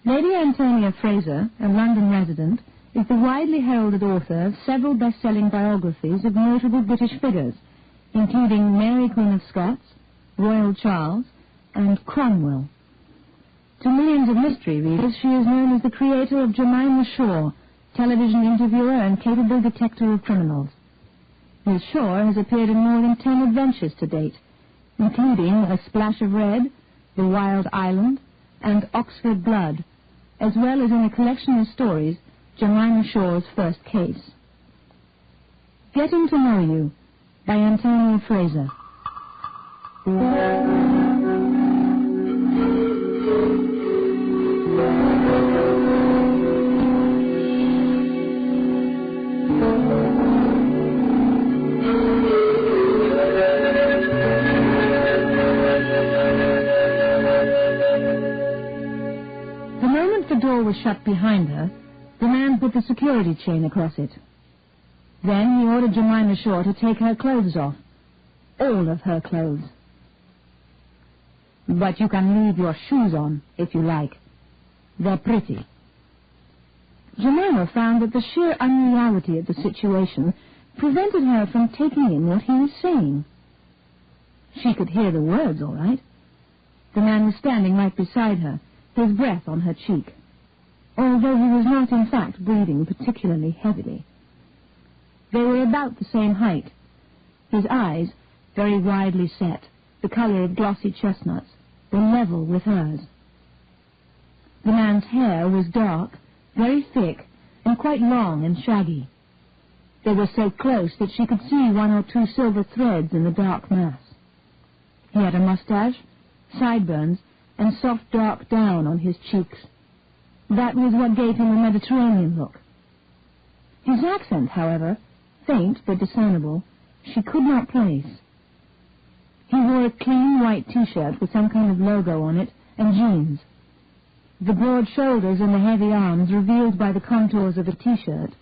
Lady Antonia Fraser, a London resident, is the widely heralded author of several best-selling biographies of notable British figures, including Mary Queen of Scots, Royal Charles, and Cromwell. To millions of mystery readers, she is known as the creator of Jemima Shaw, television interviewer and capable detector of criminals. Miss Shaw has appeared in more than 10 adventures to date, including A Splash of Red, The Wild Island, and Oxford Blood, as well as in a collection of stories, Jemima Shaw's First Case. Getting to Know You, by Antonia Fraser. The moment the door was shut behind her, the man put the security chain across it. Then he ordered Jemima Shaw to take her clothes off. All of her clothes. But you can leave your shoes on, if you like. They're pretty. Jemima found that the sheer unreality of the situation prevented her from taking in what he was saying. She could hear the words, all right. The man was standing right beside her, his breath on her cheek, although he was not in fact breathing particularly heavily. They were about the same height. His eyes, very widely set, the color of glossy chestnuts, were level with hers. The man's hair was dark, very thick, and quite long and shaggy. They were so close that she could see one or two silver threads in the dark mass. He had a mustache, sideburns, and soft dark down on his cheeks. That was what gave him a Mediterranean look. His accent, however, faint but discernible, she could not place. He wore a clean white T-shirt with some kind of logo on it, and jeans. The broad shoulders and the heavy arms, revealed by the contours of the T-shirt,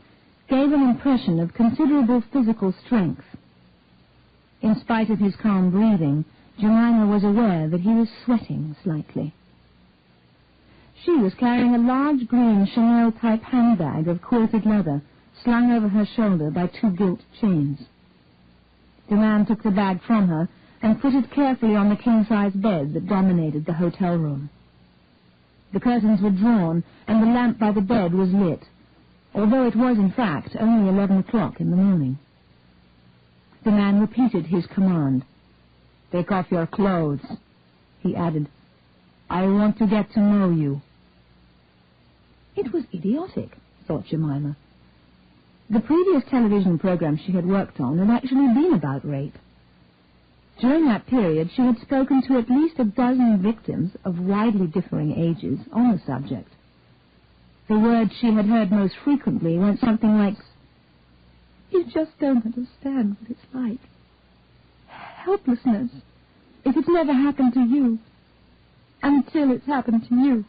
gave an impression of considerable physical strength. In spite of his calm breathing, Jemima was aware that he was sweating slightly. She was carrying a large green Chanel-type handbag of quilted leather, slung over her shoulder by two gilt chains. The man took the bag from her and put it carefully on the king-size bed that dominated the hotel room. The curtains were drawn, and the lamp by the bed was lit, although it was, in fact, only 11 o'clock in the morning. The man repeated his command. "Take off your clothes," he added. "I want to get to know you." It was idiotic, thought Jemima. The previous television program she had worked on had actually been about rape. During that period, she had spoken to at least a dozen victims of widely differing ages on the subject. The words she had heard most frequently went something like, "You just don't understand what it's like. Helplessness, if it's never happened to you, until it's happened to you."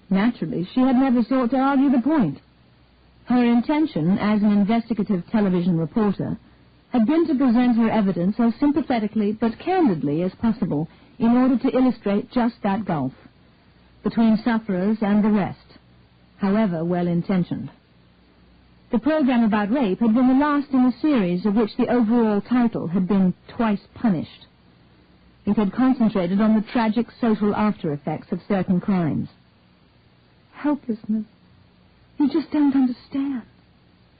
Naturally, she had never sought to argue the point. Her intention as an investigative television reporter had been to present her evidence as sympathetically but candidly as possible in order to illustrate just that gulf between sufferers and the rest, however well-intentioned. The program about rape had been the last in a series of which the overall title had been Twice Punished. It had concentrated on the tragic social after-effects of certain crimes. Helplessness. You just don't understand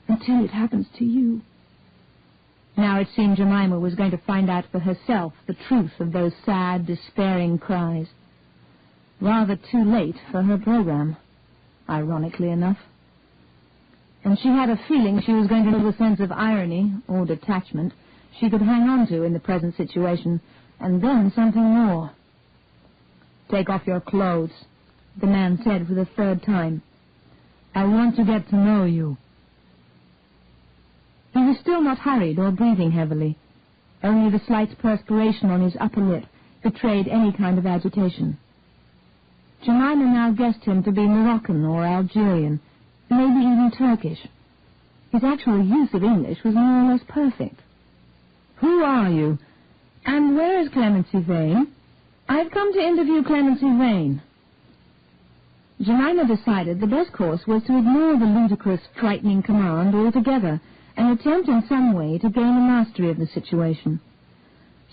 until it happens to you. Now it seemed Jemima was going to find out for herself the truth of those sad, despairing cries. Rather too late for her program, ironically enough. And she had a feeling she was going to lose a sense of irony, or detachment, she could hang on to in the present situation, and then something more. "Take off your clothes," the man said for the third time. "I want to get to know you." He was still not hurried or breathing heavily. Only the slight perspiration on his upper lip betrayed any kind of agitation. Jemima now guessed him to be Moroccan or Algerian, maybe even Turkish. His actual use of English was more or less perfect. "Who are you? And where is Clemency Vane? I've come to interview Clemency Vane." Jemima decided the best course was to ignore the ludicrous, frightening command altogether and attempt in some way to gain a mastery of the situation.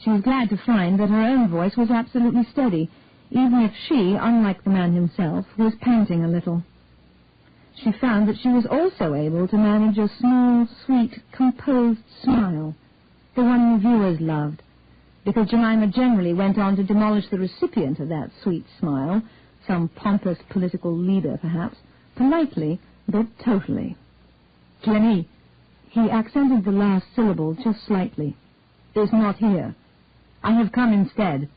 She was glad to find that her own voice was absolutely steady, even if she, unlike the man himself, was panting a little. She found that she was also able to manage a small, sweet, composed smile, the one the viewers loved, because Jemima generally went on to demolish the recipient of that sweet smile, some pompous political leader, perhaps, politely, but totally. Jenny, he accented the last syllable just slightly, is not here. I have come instead.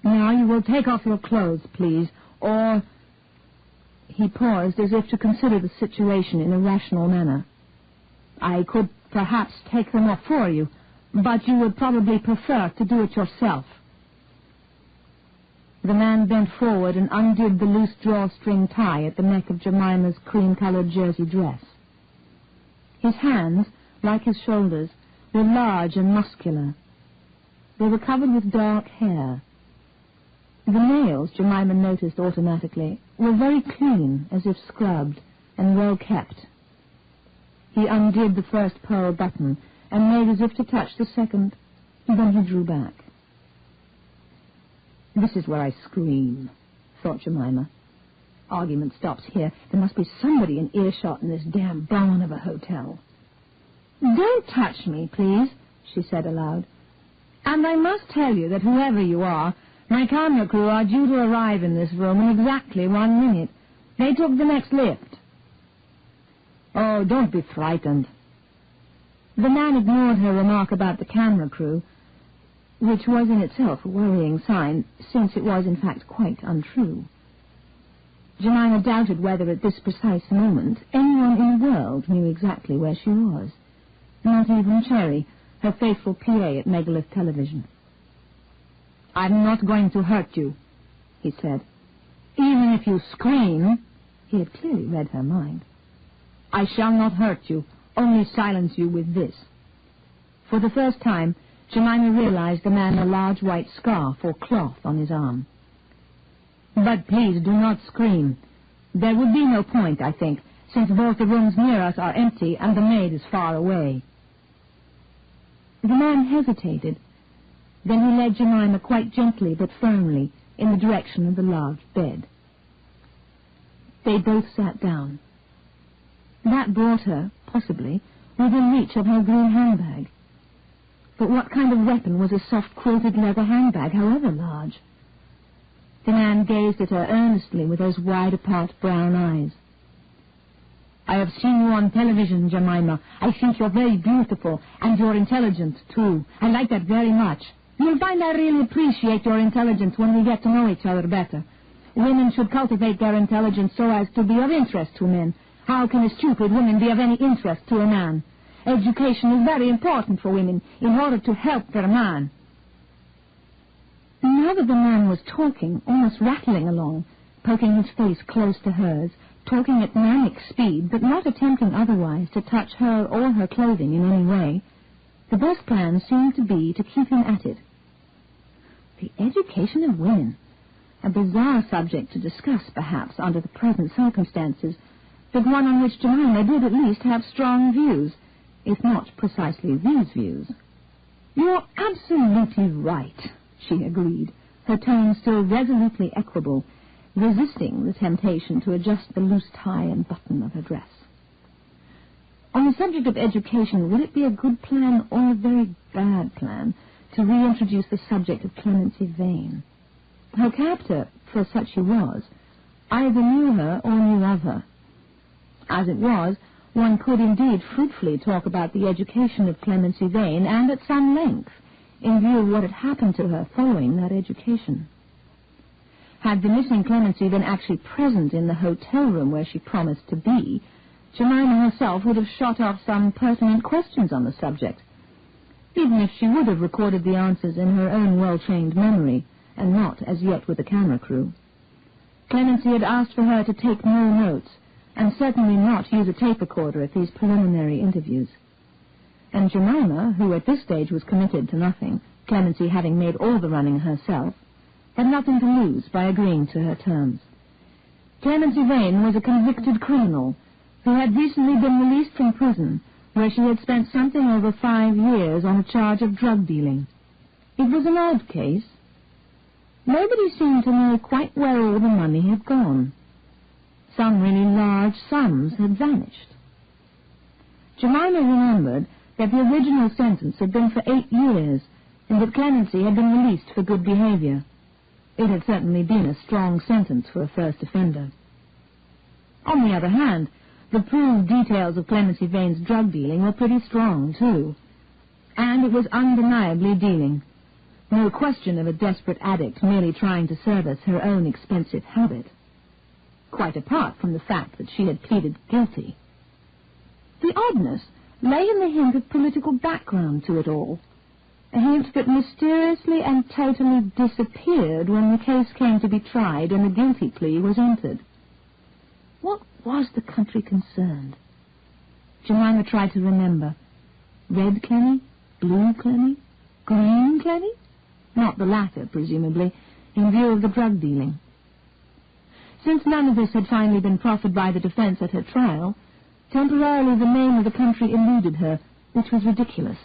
Now you will take off your clothes, please, or... He paused as if to consider the situation in a rational manner. I could perhaps take them off for you, but you would probably prefer to do it yourself. The man bent forward and undid the loose drawstring tie at the neck of Jemima's cream-colored jersey dress. His hands, like his shoulders, were large and muscular. They were covered with dark hair. The nails, Jemima noticed automatically, were very clean, as if scrubbed, and well kept. He undid the first pearl button and made as if to touch the second, and then he drew back. This is where I scream, thought Jemima. Argument stops here. There must be somebody in earshot in this damn barn of a hotel. Don't touch me, please, she said aloud. And I must tell you that whoever you are, my camera crew are due to arrive in this room in exactly 1 minute. They took the next lift. Oh, don't be frightened. The man ignored her remark about the camera crew, which was in itself a worrying sign, since it was in fact quite untrue. Jemima doubted whether at this precise moment anyone in the world knew exactly where she was. Not even Cherry, her faithful PA at Megalith Television. I'm not going to hurt you, he said. Even if you scream, he had clearly read her mind. I shall not hurt you, only silence you with this. For the first time, Jemima realized the man a large white scarf or cloth on his arm. But please do not scream. There would be no point, I think, since both the rooms near us are empty and the maid is far away. The man hesitated. Then he led Jemima quite gently but firmly in the direction of the large bed. They both sat down. That brought her, possibly, within reach of her green handbag. But what kind of weapon was a soft quilted leather handbag, however large? The man gazed at her earnestly with those wide-apart brown eyes. I have seen you on television, Jemima. I think you're very beautiful, and you're intelligent, too. I like that very much. You'll find I really appreciate your intelligence when we get to know each other better. Women should cultivate their intelligence so as to be of interest to men. How can a stupid woman be of any interest to a man? Education is very important for women in order to help their man. Now that the man was talking, almost rattling along, poking his face close to hers, talking at manic speed, but not attempting otherwise to touch her or her clothing in any way, the best plan seemed to be to keep him at it. The education of women, a bizarre subject to discuss, perhaps, under the present circumstances, but one on which Jemima did at least have strong views, if not precisely these views. You're absolutely right, she agreed, her tone still resolutely equable, resisting the temptation to adjust the loose tie and button of her dress. On the subject of education, would it be a good plan or a very bad plan to reintroduce the subject of Clemency Vane? Her captor, for such she was, either knew her or knew of her. As it was, one could indeed fruitfully talk about the education of Clemency Vane, and at some length, in view of what had happened to her following that education. Had the missing Clemency been actually present in the hotel room where she promised to be, Jemima herself would have shot off some pertinent questions on the subject, even if she would have recorded the answers in her own well-trained memory, and not as yet with the camera crew. Clemency had asked for her to take no notes, and certainly not use a tape recorder at these preliminary interviews. And Jemima, who at this stage was committed to nothing, Clemency having made all the running herself, had nothing to lose by agreeing to her terms. Clemency Vane was a convicted criminal who had recently been released from prison, where she had spent something over 5 years on a charge of drug dealing. It was an odd case. Nobody seemed to know quite where all the money had gone. Some really large sums had vanished. Jemima remembered that the original sentence had been for 8 years, and that Clemency had been released for good behavior. It had certainly been a strong sentence for a first offender. On the other hand, the proved details of Clemency Vane's drug dealing were pretty strong, too. And it was undeniably dealing. No question of a desperate addict merely trying to service her own expensive habit. Quite apart from the fact that she had pleaded guilty. The oddness lay in the hint of political background to it all. A hint that mysteriously and totally disappeared when the case came to be tried and the guilty plea was entered. What was the country concerned? Jemima tried to remember. Red Clenny? Blue Clenny? Green Clenny? Not the latter, presumably, in view of the drug dealing. Since none of this had finally been proffered by the defense at her trial, temporarily the name of the country eluded her, which was ridiculous.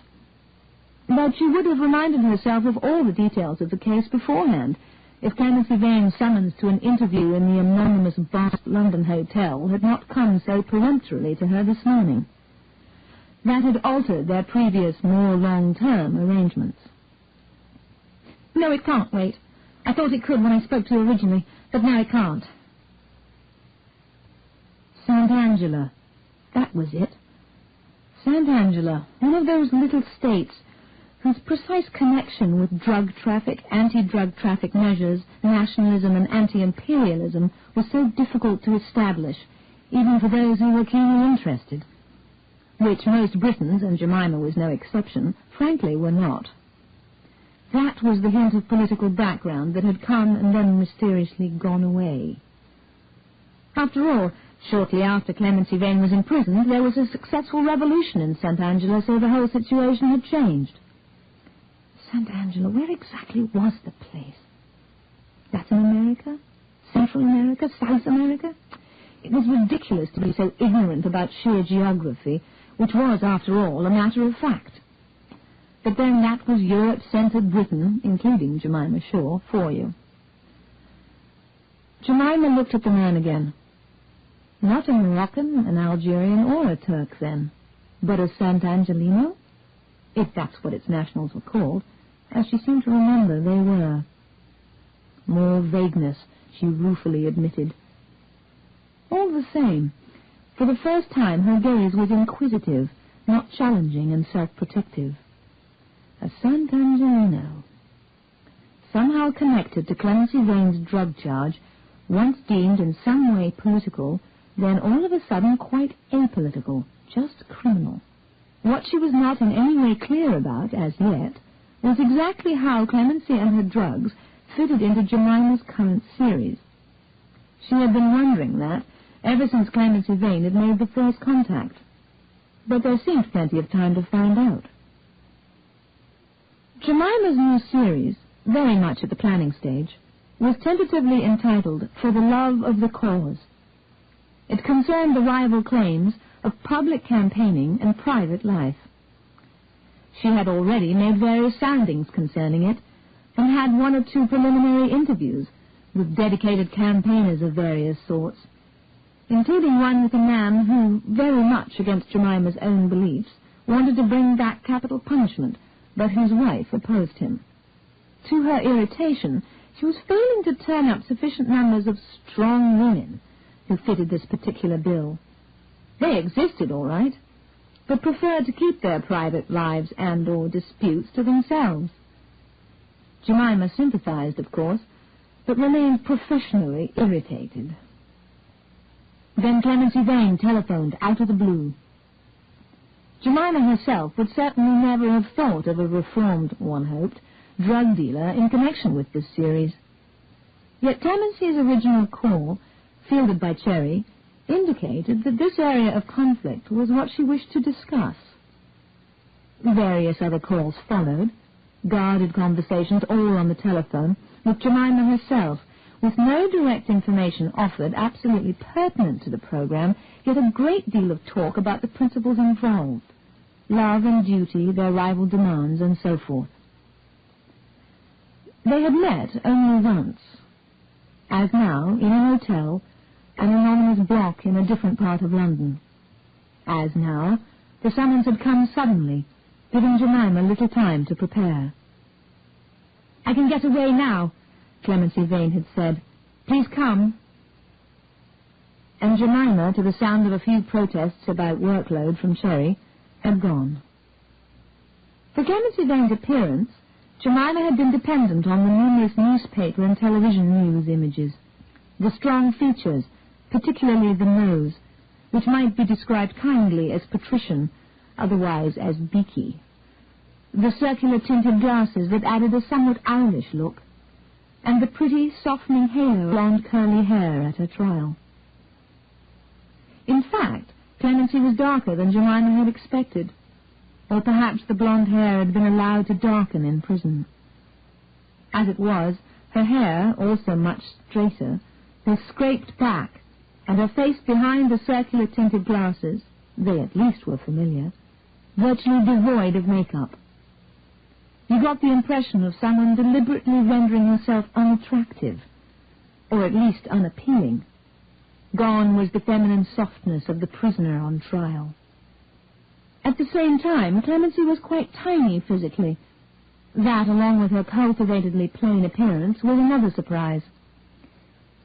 But she would have reminded herself of all the details of the case beforehand, if Clemency Vane's summons to an interview in the anonymous Bath London hotel had not come so peremptorily to her this morning. That had altered their previous, more long-term arrangements. No, it can't wait. I thought it could when I spoke to you originally, but now it can't. St. Angela. That was it. St. Angela, one of those little states whose precise connection with drug traffic, anti-drug traffic measures, nationalism and anti-imperialism was so difficult to establish, even for those who were keenly interested, which most Britons, and Jemima was no exception, frankly were not. That was the hint of political background that had come and then mysteriously gone away. After all, shortly after Clemency Vane was imprisoned, there was a successful revolution in St. Angela, so the whole situation had changed. St. Angela, where exactly was the place? Latin America? Central America? South America? It was ridiculous to be so ignorant about sheer geography, which was, after all, a matter of fact. But then that was Europe-centered Britain, including Jemima Shaw, for you. Jemima looked at the man again. Not a Moroccan, an Algerian, or a Turk, then, but a St. Angelino, if that's what its nationals were called, as she seemed to remember they were. More vagueness, she ruefully admitted. All the same, for the first time her gaze was inquisitive, not challenging and self-protective. A St. Angelino. Somehow connected to Clemency Vane's drug charge, once deemed in some way political, then all of a sudden quite apolitical, just criminal. What she was not in any way clear about, as yet, was exactly how Clemency and her drugs fitted into Jemima's current series. She had been wondering that ever since Clemency Vane had made the first contact. But there seemed plenty of time to find out. Jemima's new series, very much at the planning stage, was tentatively entitled For the Love of the Cause. It concerned the rival claims of public campaigning and private life. She had already made various soundings concerning it, and had 1 or 2 preliminary interviews with dedicated campaigners of various sorts, including one with a man who, very much against Jemima's own beliefs, wanted to bring back capital punishment, but whose wife opposed him. To her irritation, she was failing to turn up sufficient numbers of strong women who fitted this particular bill. They existed, all right, but preferred to keep their private lives and/or disputes to themselves. Jemima sympathized, of course, but remained professionally irritated. Then Clemency Vane telephoned out of the blue. Jemima herself would certainly never have thought of a reformed, one hoped, drug dealer in connection with this series. Yet Clemency's original call, fielded by Cherry, indicated that this area of conflict was what she wished to discuss. Various other calls followed, guarded conversations all on the telephone, with Jemima herself, with no direct information offered absolutely pertinent to the program, yet a great deal of talk about the principles involved, love and duty, their rival demands, and so forth. They had met only once, as now, in a hotel, an anonymous block in a different part of London. As now, the summons had come suddenly, giving Jemima little time to prepare. "I can get away now," Clemency Vane had said. "Please come." And Jemima, to the sound of a few protests about workload from Cherry, had gone. For Clemency Vane's appearance, Jemima had been dependent on the numerous newspaper and television news images, the strong features, particularly the nose, which might be described kindly as patrician, otherwise as beaky, the circular tinted glasses that added a somewhat owlish look, and the pretty, softening halo of blonde curly hair at her trial. In fact, Clemency was darker than Jemima had expected, or perhaps the blonde hair had been allowed to darken in prison. As it was, her hair, also much straighter, was scraped back, and her face behind the circular tinted glasses, they at least were familiar, virtually devoid of makeup. You got the impression of someone deliberately rendering herself unattractive, or at least unappealing. Gone was the feminine softness of the prisoner on trial. At the same time, Clemency was quite tiny physically. That, along with her cultivatedly plain appearance, was another surprise.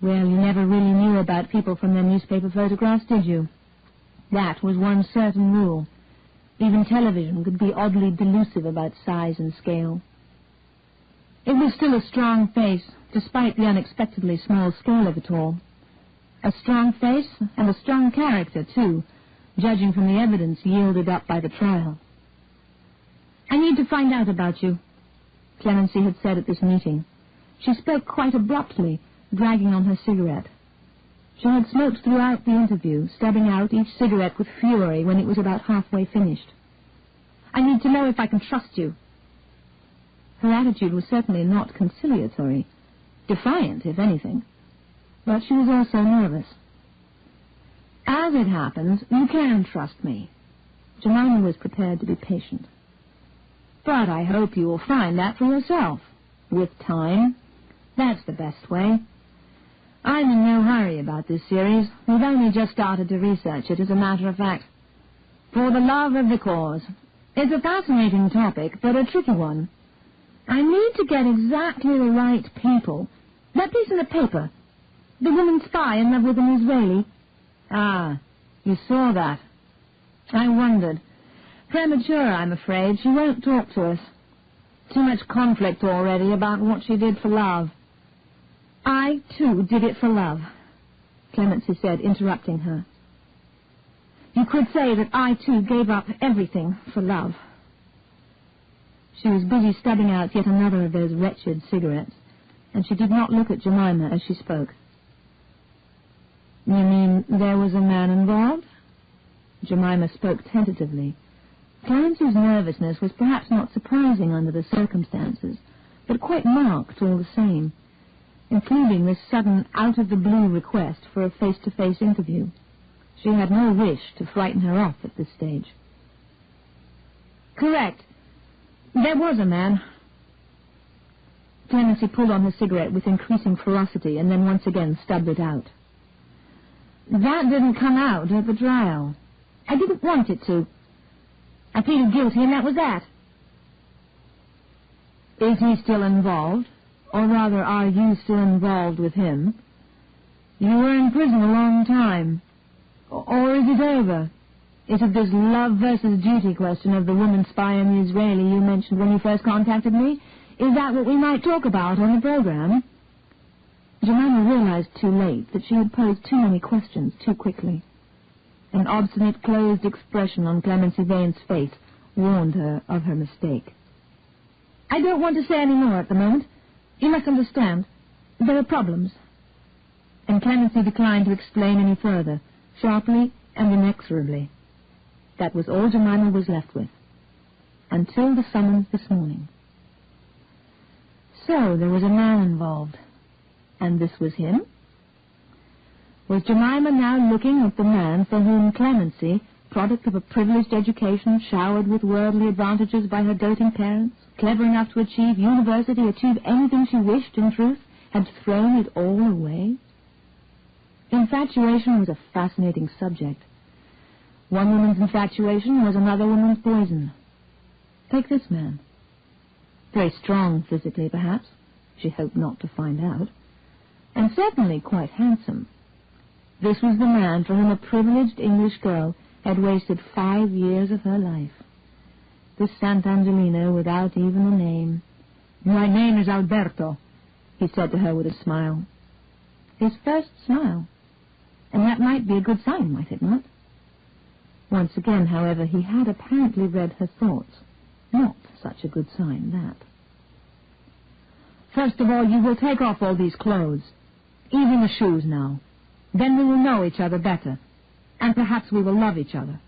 Well, you never really knew about people from their newspaper photographs, did you? That was one certain rule. Even television could be oddly delusive about size and scale. It was still a strong face, despite the unexpectedly small scale of it all. A strong face and a strong character, too, judging from the evidence yielded up by the trial. "I need to find out about you," Clemency had said at this meeting. She spoke quite abruptly, dragging on her cigarette. She had smoked throughout the interview, stubbing out each cigarette with fury when it was about halfway finished. "I need to know if I can trust you." Her attitude was certainly not conciliatory, defiant, if anything, but she was also nervous. "As it happens, you can trust me." Jemima was prepared to be patient. "But I hope you will find that for yourself. With time. That's the best way. I'm in no hurry about this series. We've only just started to research it, as a matter of fact. For the love of the cause. It's a fascinating topic, but a tricky one. I need to get exactly the right people. That piece in the paper. The woman spy in love with an Israeli. Ah, you saw that. I wondered. Premature, I'm afraid. She won't talk to us. Too much conflict already about what she did for love. I, too, did it for love," Clemency said, interrupting her. "You could say that I, too, gave up everything for love." She was busy stubbing out yet another of those wretched cigarettes, and she did not look at Jemima as she spoke. "You mean there was a man involved?" Jemima spoke tentatively. Clemency's nervousness was perhaps not surprising under the circumstances, but quite marked all the same, including this sudden out-of-the-blue request for a face-to-face interview. She had no wish to frighten her off at this stage. "Correct. There was a man." Clemency pulled on her cigarette with increasing ferocity and then once again stubbed it out. "That didn't come out at the trial. I didn't want it to. I pleaded guilty and that was that." "Is he still involved? Or rather, are you still involved with him? You were in prison a long time. Or is it over? Is it this love versus duty question of the woman spy and the Israeli you mentioned when you first contacted me? Is that what we might talk about on the program?" Jemima realized too late that she had posed too many questions too quickly. An obstinate, closed expression on Clemency Vane's face warned her of her mistake. "I don't want to say any more at the moment. You must understand. There are problems." And Clemency declined to explain any further, sharply and inexorably. That was all Jemima was left with, until the summons this morning. So there was a man involved. And this was him? Was Jemima now looking at the man for whom Clemency, product of a privileged education, showered with worldly advantages by her doting parents, clever enough to achieve university, achieve anything she wished in truth, had thrown it all away? Infatuation was a fascinating subject. One woman's infatuation was another woman's poison. Take this man. Very strong physically, perhaps. She hoped not to find out. And certainly quite handsome. This was the man for whom a privileged English girl had wasted 5 years of her life. This Sant'Angelino without even a name. "My name is Alberto," he said to her with a smile. His first smile. And that might be a good sign, might it not? Once again, however, he had apparently read her thoughts. Not such a good sign, that. "First of all, you will take off all these clothes, even the shoes now. Then we will know each other better, and perhaps we will love each other."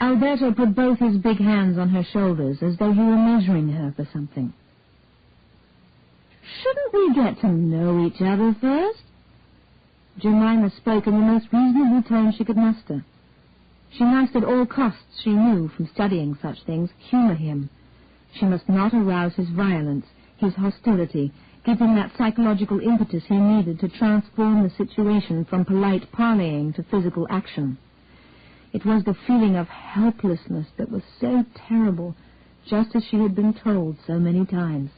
Alberto put both his big hands on her shoulders as though he were measuring her for something. "Shouldn't we get to know each other first?" Jemima spoke in the most reasonable tone she could muster. She must at all costs, she knew, from studying such things, humor him. She must not arouse his violence, his hostility, give him that psychological impetus he needed to transform the situation from polite parleying to physical action. It was the feeling of helplessness that was so terrible, just as she had been told so many times.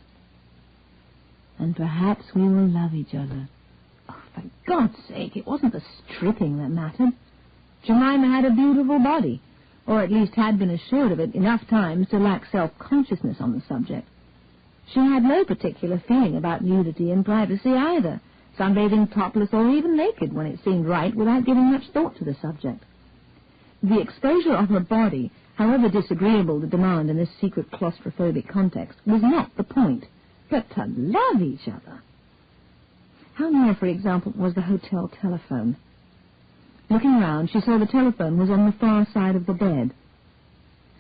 "And perhaps we will love each other." Oh, for God's sake, it wasn't the stripping that mattered. Jemima had a beautiful body, or at least had been assured of it enough times to lack self-consciousness on the subject. She had no particular feeling about nudity and privacy either, sunbathing topless or even naked when it seemed right without giving much thought to the subject. The exposure of her body, however disagreeable the demand in this secret claustrophobic context, was not the point, but to love each other. How near, for example, was the hotel telephone? Looking round, she saw the telephone was on the far side of the bed.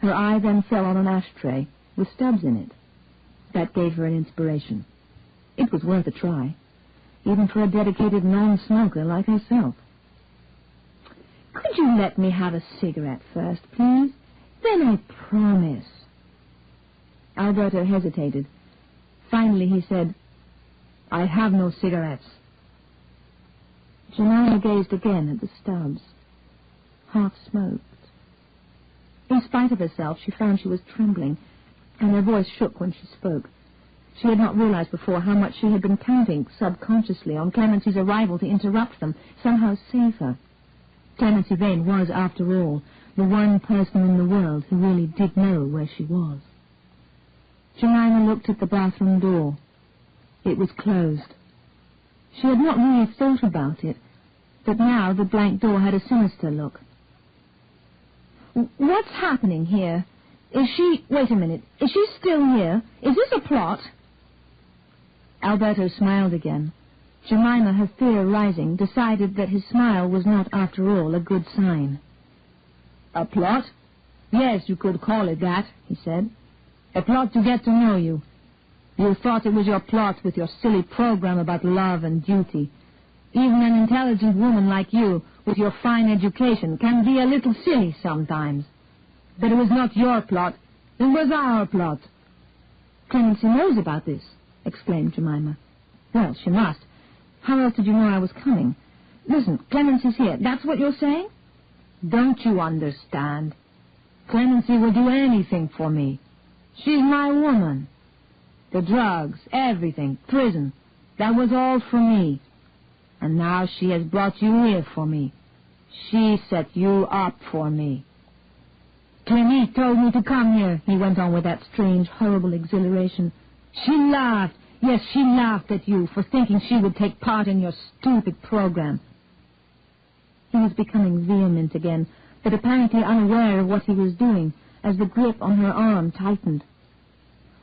Her eye then fell on an ashtray with stubs in it. That gave her an inspiration. It was worth a try, even for a dedicated non-smoker like herself. "Could you let me have a cigarette first, please? Then I promise." Alberto hesitated. Finally he said, "I have no cigarettes." Jemima gazed again at the stubs, half-smoked. In spite of herself, she found she was trembling, and her voice shook when she spoke. She had not realized before how much she had been counting subconsciously on Clemency's arrival to interrupt them, somehow save her. Clemency Vane was, after all, the one person in the world who really did know where she was. Jemima looked at the bathroom door. It was closed. She had not really thought about it, but now the blank door had a sinister look. "What's happening here? Is she... Wait a minute. Is she still here? Is this a plot?" Alberto smiled again. Jemima, her fear rising, decided that his smile was not, after all, a good sign. "A plot? Yes, you could call it that," he said. "A plot to get to know you. You thought it was your plot with your silly program about love and duty. Even an intelligent woman like you, with your fine education, can be a little silly sometimes. But it was not your plot. It was our plot." "Clemency knows about this," exclaimed Jemima. "Well, she must. How else did you know I was coming? Listen, Clemency's here. That's what you're saying?" "Don't you understand? Clemency will do anything for me. She's my woman. The drugs, everything, prison, that was all for me. And now she has brought you here for me. She set you up for me. Clemie told me to come here," he went on with that strange, horrible exhilaration. "She laughed, yes, she laughed at you for thinking she would take part in your stupid program." He was becoming vehement again, but apparently unaware of what he was doing, as the grip on her arm tightened.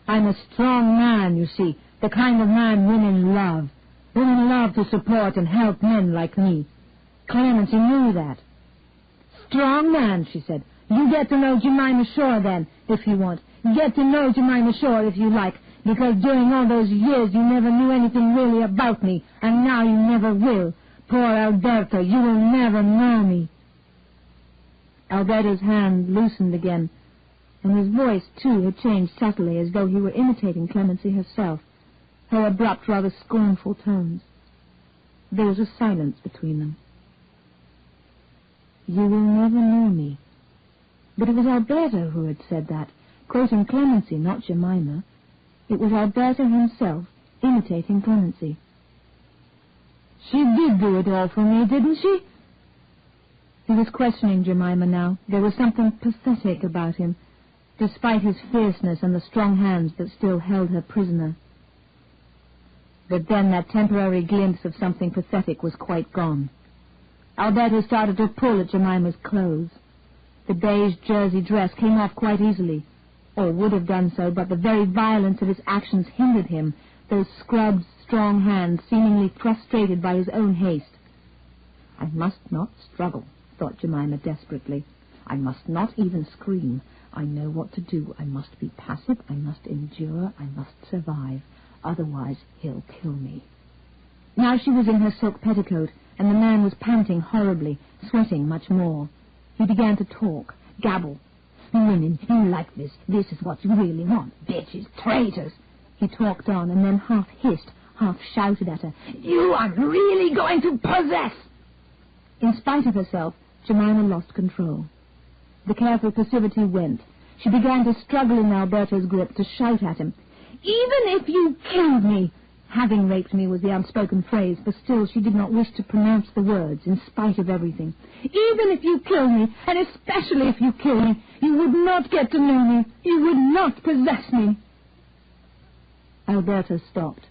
"I'm a strong man, you see, the kind of man women love. Women love to support and help men like me. Clemency knew that." "Strong man," she said. "You get to know Jemima Shore, then, if you want. Get to know Jemima Shore, if you like. Because during all those years you never knew anything really about me, and now you never will. Poor Alberto, you will never know me. Alberto's hand loosened again, and his voice, too, had changed subtly, as though he were imitating Clemency herself, her abrupt, rather scornful tones. There was a silence between them. You will never know me. But it was Alberto who had said that, quoting Clemency, not Jemima. It was Alberto himself, imitating Clemency. She did do it all for me, didn't she? He was questioning Jemima now. There was something pathetic about him, despite his fierceness and the strong hands that still held her prisoner. But then that temporary glimpse of something pathetic was quite gone. Alberto started to pull at Jemima's clothes. The beige jersey dress came off quite easily, or would have done so, but the very violence of his actions hindered him, those scrubbed, strong hands seemingly frustrated by his own haste. I must not struggle, thought Jemima desperately. I must not even scream. I know what to do. I must be passive. I must endure. I must survive. Otherwise, he'll kill me. Now she was in her silk petticoat, and the man was panting horribly, sweating much more. He began to talk, gabble. Women, you like this. This is what you really want. Bitches, traitors. He talked on, and then half hissed, half shouted at her. You are really going to possess! In spite of herself, Jemima lost control. The careful passivity went. She began to struggle in Alberto's grip, to shout at him. Even if you killed me! Having raped me was the unspoken phrase, but still she did not wish to pronounce the words, in spite of everything. Even if you kill me, and especially if you kill me, you would not get to know me. You would not possess me. Alberto stopped.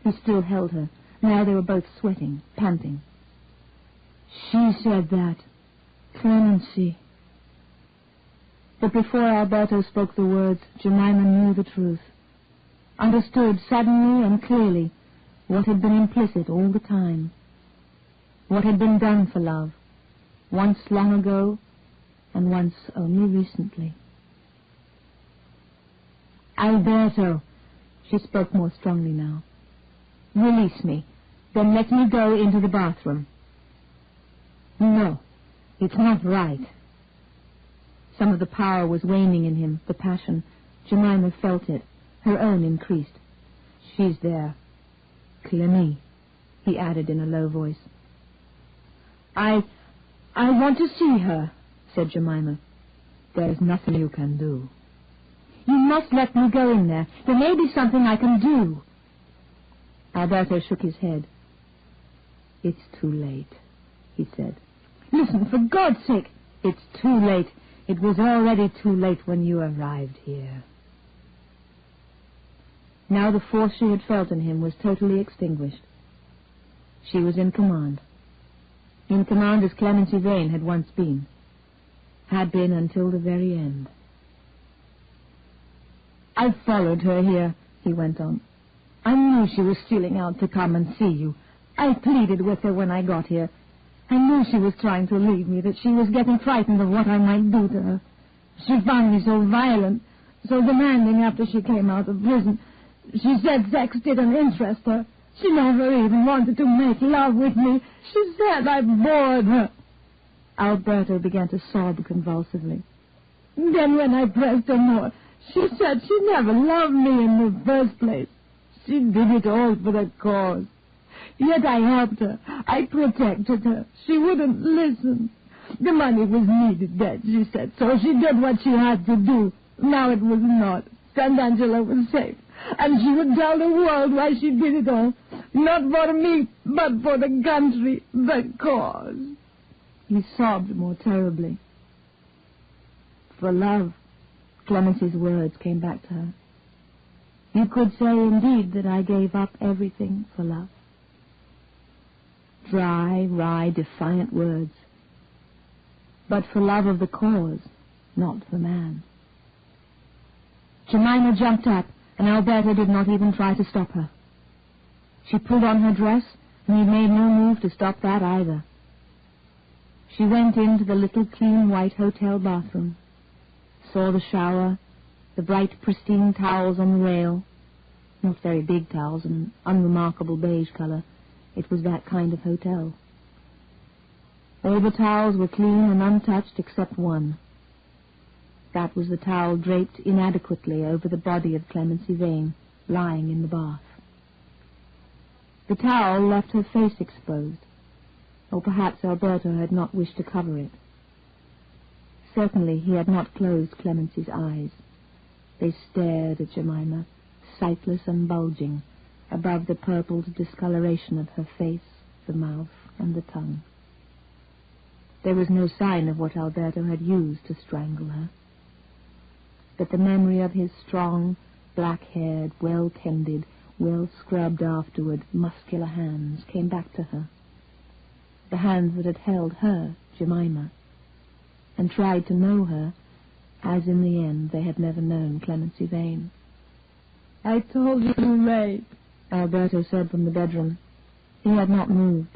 He still held her. Now they were both sweating, panting. She said that. Clemency. But before Alberto spoke the words, Jemima knew the truth. Understood suddenly and clearly what had been implicit all the time. What had been done for love, once long ago and once only recently. Alberto, she spoke more strongly now. Release me, then let me go into the bathroom. No, it's not right. Some of the power was waning in him, the passion. Jemima felt it. Her own increased. She's there. Clemmy, he added in a low voice. I want to see her, said Jemima. There is nothing you can do. You must let me go in there. There may be something I can do. Alberto shook his head. It's too late, he said. Listen, for God's sake. It's too late. It was already too late when you arrived here. Now the force she had felt in him was totally extinguished. She was in command. In command as Clemency Vane had once been. Had been until the very end. I followed her here, he went on. I knew she was stealing out to come and see you. I pleaded with her when I got here. I knew she was trying to leave me, that she was getting frightened of what I might do to her. She found me so violent, so demanding after she came out of prison. She said sex didn't interest her. She never even wanted to make love with me. She said I bored her. Alberto began to sob convulsively. Then when I pressed her more, she said she never loved me in the first place. She did it all for the cause. Yet I helped her. I protected her. She wouldn't listen. The money was needed dead, she said, so she did what she had to do. Now it was not. Sant'Angelo was safe. And she would tell the world why she did it all. Not for me, but for the country, the cause. He sobbed more terribly. For love, Clemency's words came back to her. You could say indeed that I gave up everything for love. Dry, wry, defiant words. But for love of the cause, not the man. Jemima jumped up, and Alberto did not even try to stop her. She pulled on her dress, and he made no move to stop that either. She went into the little clean white hotel bathroom, saw the shower, The bright, pristine towels on the rail. Not very big towels, an unremarkable beige color. It was that kind of hotel. All the towels were clean and untouched except one. That was the towel draped inadequately over the body of Clemency Vane, lying in the bath. The towel left her face exposed, or perhaps Alberto had not wished to cover it. Certainly he had not closed Clemency's eyes. They stared at Jemima, sightless and bulging, above the purpled discoloration of her face, the mouth, and the tongue. There was no sign of what Alberto had used to strangle her. But the memory of his strong, black-haired, well-tended, well-scrubbed afterward, muscular hands came back to her. The hands that had held her, Jemima, and tried to know her, as in the end they had never known Clemency Vane. "I told you to wait," Alberto said from the bedroom. He had not moved.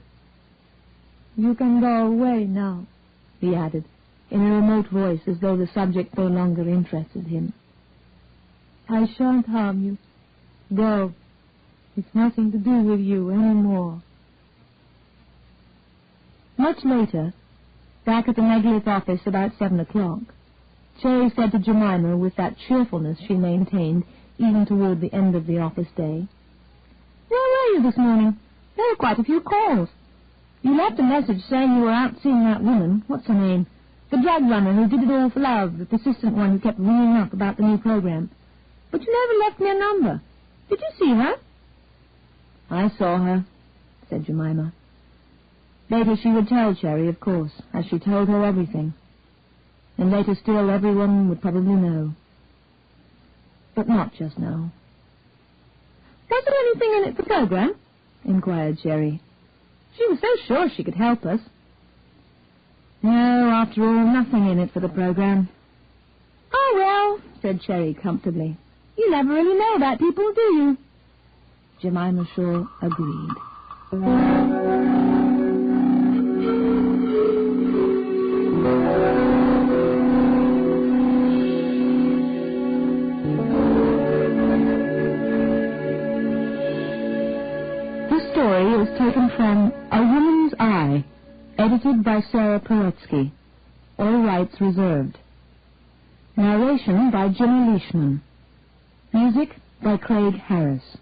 "You can go away now," he added, in a remote voice, as though the subject no longer interested him. "I shan't harm you. Go. It's nothing to do with you any more." Much later, back at the Megalith office about 7 o'clock, Cherry said to Jemima with that cheerfulness she maintained even toward the end of the office day, "Where were you this morning? There were quite a few calls. You left a message saying you were out seeing that woman, what's her name, the drug runner who did it all for love, the persistent one who kept ringing up about the new program. But you never left me a number. Did you see her?" "I saw her," said Jemima. Later she would tell Cherry, of course, as she told her everything. And later still everyone would probably know. But not just now. "Was there anything in it for the program?" inquired Cherry. "She was so sure she could help us." "No, after all, nothing in it for the program." "Oh, well," said Cherry comfortably, "you never really know about people, do you?" Jemima Shaw agreed. This story was taken from A Woman's Eye, edited by Sarah Poretsky. All rights reserved. Narration by Jimmy Leishman. Music by Craig Harris.